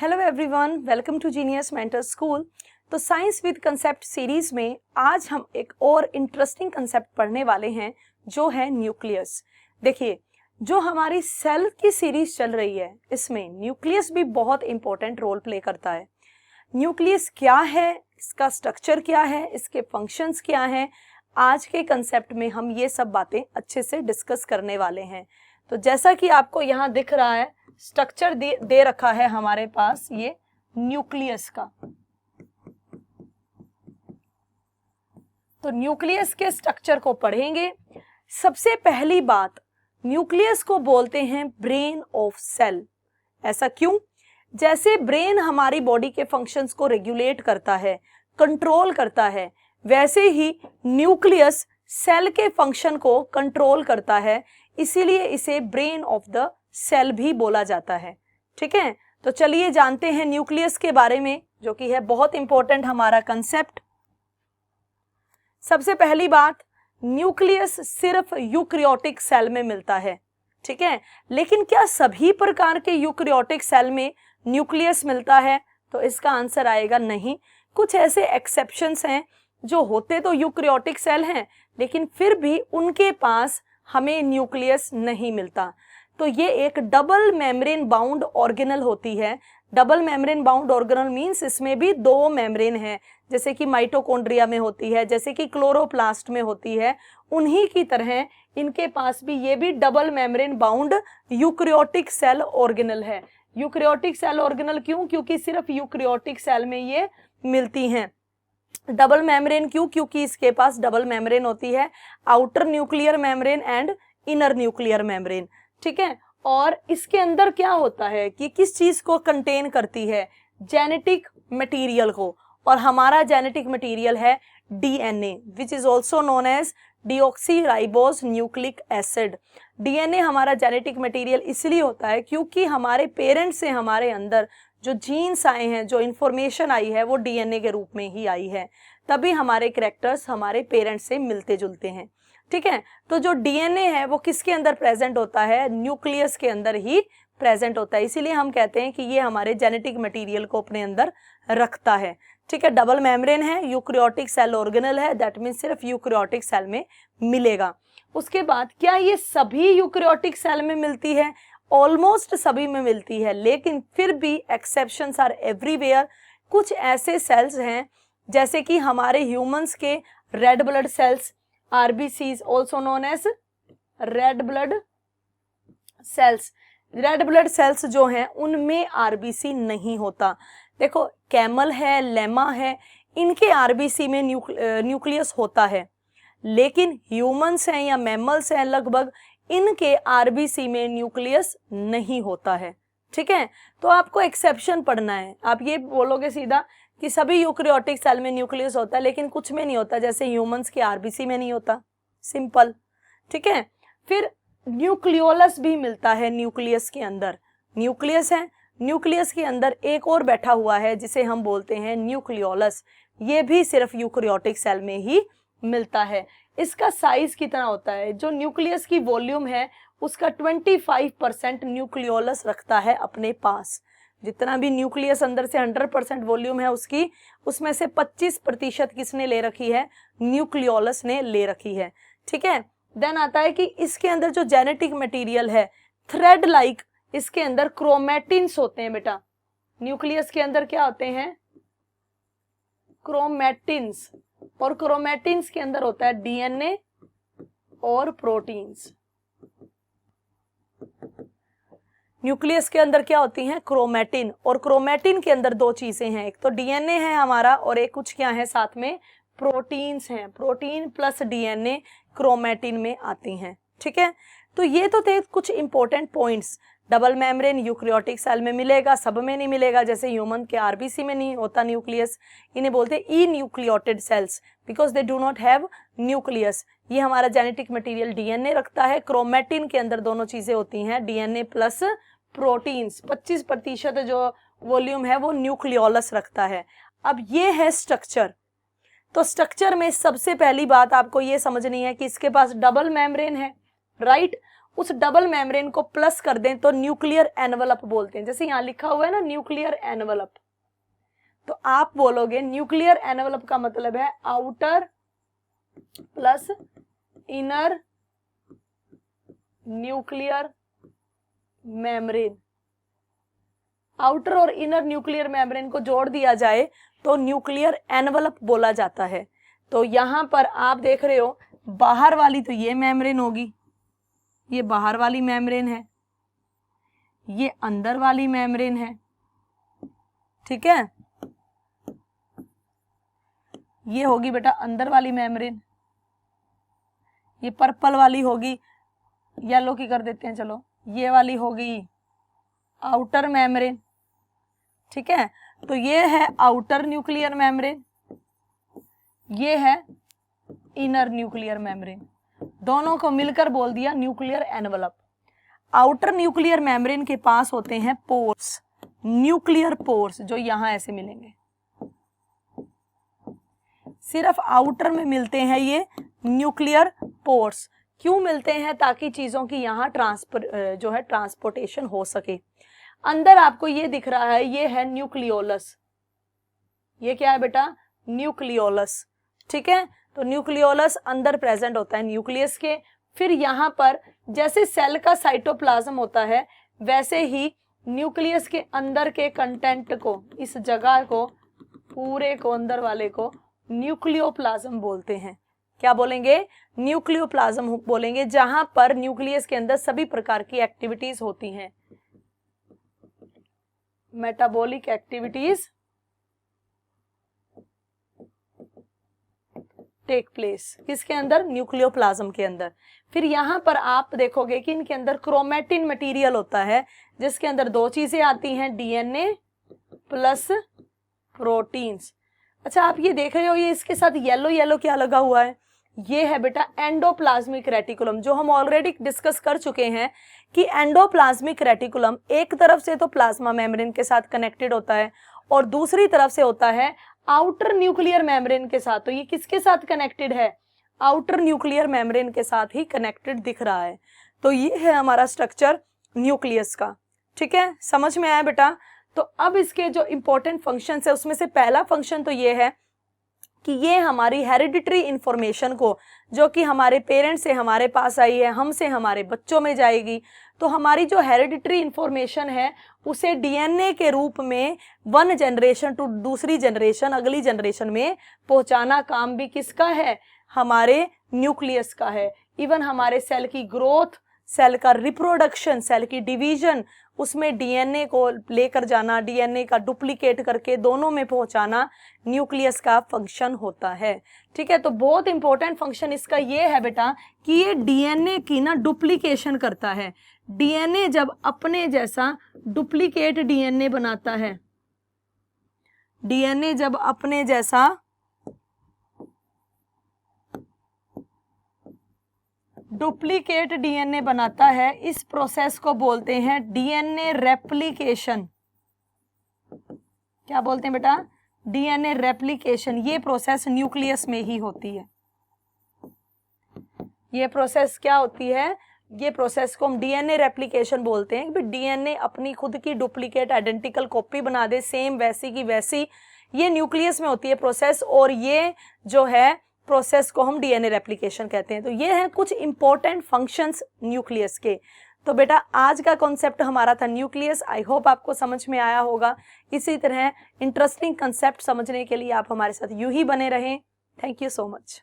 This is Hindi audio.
Hello everyone, welcome to genius mentor school. तो साइंस विद कंसेप्ट सीरीज में आज हम एक और इंटरेस्टिंग कंसेप्ट पढ़ने वाले हैं जो है न्यूक्लियस। देखिए, जो हमारी सेल की सीरीज चल रही है इसमें न्यूक्लियस भी बहुत इंपॉर्टेंट रोल प्ले करता है। न्यूक्लियस क्या है, इसका स्ट्रक्चर क्या है, इसके फंक्शंस क्या हैं, आज के कंसेप्ट में हम ये सब बातें अच्छे से डिस्कस करने वाले हैं। तो जैसा कि आपको यहाँ दिख रहा है, स्ट्रक्चर दे रखा है हमारे पास ये न्यूक्लियस का। तो न्यूक्लियस के स्ट्रक्चर को पढ़ेंगे। सबसे पहली बात, न्यूक्लियस को बोलते हैं ब्रेन ऑफ सेल। ऐसा क्यों? जैसे ब्रेन हमारी बॉडी के फंक्शंस को रेगुलेट करता है, कंट्रोल करता है, वैसे ही न्यूक्लियस सेल के फंक्शन को कंट्रोल करता है, इसीलिए इसे ब्रेन ऑफ द सेल भी बोला जाता है। ठीक है, तो चलिए जानते हैं न्यूक्लियस के बारे में, जो कि है बहुत इंपॉर्टेंट हमारा कंसेप्ट। सबसे पहली बात, न्यूक्लियस सिर्फ यूकैरियोटिक सेल में मिलता है। ठीक है, लेकिन क्या सभी प्रकार के यूकैरियोटिक सेल में न्यूक्लियस मिलता है? तो इसका आंसर आएगा नहीं। कुछ ऐसे एक्सेप्शंस हैं जो होते तो यूकैरियोटिक सेल हैं, लेकिन फिर भी उनके पास हमें न्यूक्लियस नहीं मिलता। तो ये एक डबल मेम्ब्रेन बाउंड ऑर्गेनल होती है। Double membrane bound organelle means इसमें भी दो मेम्ब्रेन है, जैसे कि माइटोकॉन्ड्रिया में होती है, जैसे कि क्लोरोप्लास्ट में होती है, उन्हीं की तरह इनके पास भी ये भी double membrane bound eukaryotic cell organelle है। यूकैरियोटिक सेल ऑर्गेनल क्यों? क्योंकि सिर्फ यूकैरियोटिक सेल में ये मिलती हैं। डबल मेम्ब्रेन क्यों? क्योंकि इसके पास डबल मेम्ब्रेन होती है, outer nuclear membrane and inner nuclear membrane. ठीक है, और इसके अंदर क्या होता है कि किस चीज को कंटेन करती है? जेनेटिक मटेरियल को। और हमारा जेनेटिक मटेरियल है DNA, which is also known as deoxyribose nucleic acid. DNA हमारा जेनेटिक मटेरियल इसलिए होता है क्योंकि हमारे पेरेंट्स से हमारे अंदर जो जीन्स आए हैं, जो इंफॉर्मेशन आई है, वो डीएनए के रूप में ही आई है। तभी हमारे कैरेक्टर्स हमारे पेरेंट्स से मिलते जुलते हैं। ठीक है, तो जो डीएनए है वो किसके अंदर प्रेजेंट होता है? न्यूक्लियस के अंदर ही प्रेजेंट होता है। इसीलिए हम कहते हैं कि ये हमारे जेनेटिक मटेरियल को अपने अंदर रखता है। ठीक है, डबल मेम्ब्रेन है, यूकैरियोटिक सेल ऑर्गेनल है, दैट मीन्स सिर्फ यूकैरियोटिक सेल में मिलेगा। उसके बाद क्या ये सभी यूकैरियोटिक सेल में मिलती है? ऑलमोस्ट सभी में मिलती है, लेकिन फिर भी एक्सेप्शंस आर एवरीवेयर। कुछ ऐसे सेल्स हैं जैसे कि हमारे ह्यूमंस के red blood cells, RBCs also known as red blood cells. Red blood cells जो हैं उनमें आरबीसी नहीं होता। देखो, कैमल है, लेमा है, इनके आरबीसी में न्यूक्लियस होता है, लेकिन ह्यूमंस हैं या मैमल्स हैं लगभग, इनके आरबीसी में न्यूक्लियस नहीं होता है। ठीक है, तो आपको एक्सेप्शन पढ़ना है। आप ये बोलोगे सीधा कि सभी यूकैरियोटिक सेल में न्यूक्लियस होता है, लेकिन कुछ में नहीं होता, जैसे ह्यूमंस के आरबीसी में नहीं होता, सिंपल। ठीक है, फिर न्यूक्लियोलस भी मिलता है न्यूक्लियस के अंदर। न्यूक्लियस है, न्यूक्लियस के अंदर एक और बैठा हुआ है जिसे हम बोलते हैं न्यूक्लियोलस। ये भी सिर्फ यूकैरियोटिक सेल में ही मिलता है। इसका साइज कितना होता है? जो न्यूक्लियस की वॉल्यूम है उसका 25% न्यूक्लियोलस रखता है अपने पास। जितना भी न्यूक्लियस अंदर से 100% वॉल्यूम है उसकी, उसमें से 25% किसने ले रखी है? न्यूक्लियोलस ने ले रखी है। ठीक है, देन आता है कि इसके अंदर जो जेनेटिक मटेरियल है, थ्रेड लाइक इसके अंदर क्रोमैटिन्स होते हैं। बेटा, न्यूक्लियस के अंदर क्या होते हैं? क्रोमैटिन्स। और क्रोमैटिन्स के अंदर होता है डीएनए और प्रोटीन्स। न्यूक्लियस के अंदर क्या होती हैं? क्रोमैटिन। और क्रोमैटिन के अंदर दो चीजें हैं, एक तो डीएनए है हमारा, और एक कुछ क्या है साथ में? प्रोटीन्स हैं। प्रोटीन प्लस डीएनए क्रोमैटिन में आती हैं। ठीक है, तो ये तो थे कुछ important points. Double membrane eukaryotic cell में मिलेगा, सब में नहीं मिलेगा, जैसे ह्यूमन के आरबीसी में नहीं होता न्यूक्लियस। इन्हें बोलते हैं enucleated cells because they do not have nucleus. ये हमारा जेनेटिक मटेरियल डीएनए रखता है। क्रोमैटिन के अंदर दोनों चीजें होती हैं, डीएनए प्लस प्रोटीन्स। 25% जो वॉल्यूम है वो न्यूक्लियोलस रखता है। अब ये है स्ट्रक्चर। तो स्ट्रक्चर में सबसे पहली बात आपको ये समझनी है कि इसके पास डबल मेम्ब्रेन है, राइट। उस डबल मेम्ब्रेन को प्लस कर दें तो न्यूक्लियर एनवलप बोलते हैं। जैसे यहाँ लिखा हुआ है ना न्यूक्लियर एनवलप, तो आप बोलोगे न्यूक्लियर एनवलप का मतलब है outer plus inner nuclear membrane. Outer और इनर न्यूक्लियर मेम्ब्रेन को जोड़ दिया जाए तो न्यूक्लियर एनवलप बोला जाता है। तो यहां पर आप देख रहे हो बाहर वाली तो ये मेम्ब्रेन होगी, ये बाहर वाली मेम्ब्रेन है, ये अंदर वाली मेम्ब्रेन है, ठीक है। ये होगी बेटा अंदर वाली मेम्ब्रेन, ये पर्पल वाली होगी, येलो की कर देते हैं चलो, ये वाली होगी आउटर मेम्ब्रेन, ठीक है। तो ये है आउटर न्यूक्लियर मेम्ब्रेन, ये है इनर न्यूक्लियर मेम्ब्रेन, दोनों को मिलकर बोल दिया nuclear envelope. Outer nuclear membrane के पास होते हैं पोर्स, न्यूक्लियर पोर्स, जो यहां ऐसे मिलेंगे। सिर्फ आउटर में मिलते हैं ये न्यूक्लियर पोर्स। क्यों मिलते हैं? ताकि चीजों की यहाँ ट्रांसपोर्टेशन हो सके। अंदर आपको ये दिख रहा है, ये है न्यूक्लियोलस। ये क्या है बेटा? न्यूक्लियोलस, ठीक है। तो न्यूक्लियोलस अंदर प्रेजेंट होता है न्यूक्लियस के। फिर यहाँ पर जैसे सेल का साइटोप्लाज्म होता है, वैसे ही न्यूक्लियस के अंदर के कंटेंट को, इस जगह को, पूरे को, अंदर वाले को न्यूक्लियोप्लाज्म बोलते हैं। क्या बोलेंगे? न्यूक्लियोप्लाज्म बोलेंगे, जहां पर न्यूक्लियस के अंदर सभी प्रकार की एक्टिविटीज होती हैं। मेटाबॉलिक एक्टिविटीज टेक प्लेस किसके अंदर? न्यूक्लियोप्लाज्म के अंदर। फिर यहाँ पर आप देखोगे कि इनके अंदर क्रोमेटिन मटेरियल होता है, जिसके अंदर दो चीजें आती हैं, डीएनए प्लस प्रोटीन्स। अच्छा, आप ये देख रहे हो, ये इसके साथ येलो येलो क्या लगा हुआ है? ये है बेटा एंडोप्लाज्मिक रेटिकुलम, जो हम ऑलरेडी डिस्कस कर चुके हैं कि एंडोप्लाज्मिक रेटिकुलम एक तरफ से तो प्लाज्मा मेम्ब्रेन के साथ कनेक्टेड होता है और दूसरी तरफ से होता है आउटर न्यूक्लियर मेम्ब्रेन के साथ। तो ये किसके साथ कनेक्टेड है? आउटर न्यूक्लियर मेम्ब्रेन के साथ ही कनेक्टेड दिख रहा है। तो ये है हमारा स्ट्रक्चर न्यूक्लियस का, ठीक है। समझ में आया बेटा? तो अब इसके जो इंपॉर्टेंट फंक्शंस है, उसमें से पहला फंक्शन तो ये है कि ये हमारी हेरिडिटरी इंफॉर्मेशन को, जो कि हमारे पेरेंट्स से हमारे पास आई है, हमसे हमारे बच्चों में जाएगी, तो हमारी जो हेरिडिटरी इंफॉर्मेशन है उसे डीएनए के रूप में वन जनरेशन टू दूसरी जनरेशन, अगली जनरेशन में पहुंचाना काम भी किसका है? हमारे न्यूक्लियस का है। इवन हमारे सेल की ग्रोथ, सेल का रिप्रोडक्शन, सेल की डिवीजन, उसमें डीएनए को लेकर जाना, डीएनए का डुप्लीकेट करके दोनों में पहुंचाना न्यूक्लियस का फंक्शन होता है, ठीक है। तो बहुत इंपॉर्टेंट फंक्शन इसका ये है बेटा कि ये डीएनए की ना डुप्लीकेशन करता है। डीएनए जब अपने जैसा डुप्लीकेट डीएनए बनाता है, डीएनए जब अपने जैसा डुप्लीकेट डीएनए बनाता है, इस प्रोसेस को बोलते हैं डीएनए रेप्लिकेशन। क्या बोलते हैं बेटा? DNA replication. ये प्रोसेस न्यूक्लियस में ही होती है। ये प्रोसेस क्या होती है? ये प्रोसेस को हम डीएनए रेप्लिकेशन बोलते हैं कि डीएनए अपनी खुद की डुप्लीकेट आइडेंटिकल कॉपी बना दे, सेम वैसी की वैसी। ये न्यूक्लियस में होती है प्रोसेस, और ये जो है प्रोसेस को हम डीएनए रेप्लिकेशन कहते हैं। तो ये हैं कुछ इंपॉर्टेंट फंक्शंस न्यूक्लियस के। तो बेटा आज का कॉन्सेप्ट हमारा था न्यूक्लियस। आई होप आपको समझ में आया होगा। इसी तरह इंटरेस्टिंग कॉन्सेप्ट समझने के लिए आप हमारे साथ यूं ही बने रहें। Thank you so much.